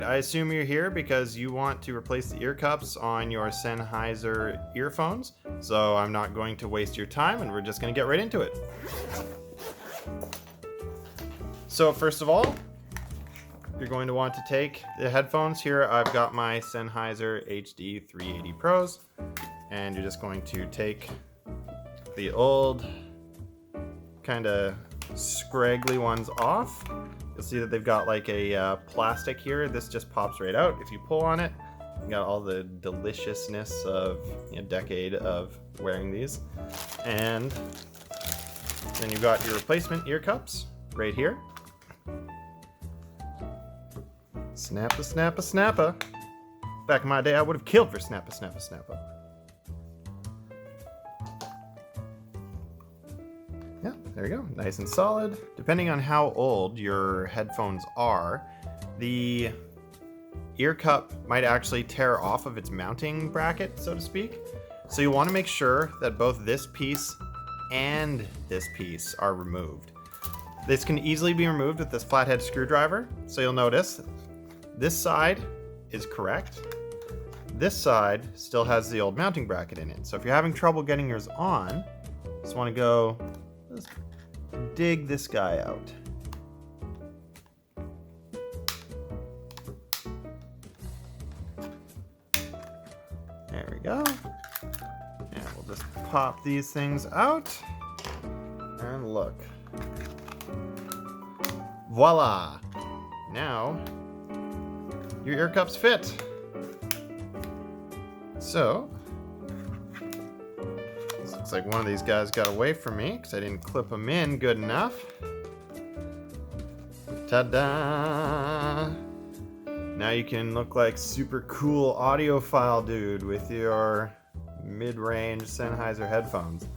I assume you're here because you want to replace the ear cups on your Sennheiser earphones, so I'm not going to waste your time and we're just going to get right into it. So first of all, you're going to want to take the headphones. Here I've got my Sennheiser HD 380 Pros, and you're just going to take the old kind of scraggly ones off. You'll see that they've got like a plastic here. This just pops right out. If you pull on it, you got all the deliciousness of a decade of wearing these. And then you've got your replacement ear cups right here. Snappa, snappa, snappa. Back in my day, I would have killed for snappa, snappa, snappa. Yeah, there you go. Nice and solid. Depending on how old your headphones are, the ear cup might actually tear off of its mounting bracket, so to speak. So you want to make sure that both this piece and this piece are removed. This can easily be removed with this flathead screwdriver. So you'll notice this side is correct. This side still has the old mounting bracket in it. So if you're having trouble getting yours on, just want to go just dig this guy out. There we go. And we'll just pop these things out. And look. Voila! Now, your ear cups fit. So, this looks like one of these guys got away from me because I didn't clip them in good enough. Ta-da! Now you can look like super cool audiophile dude with your mid-range Sennheiser headphones.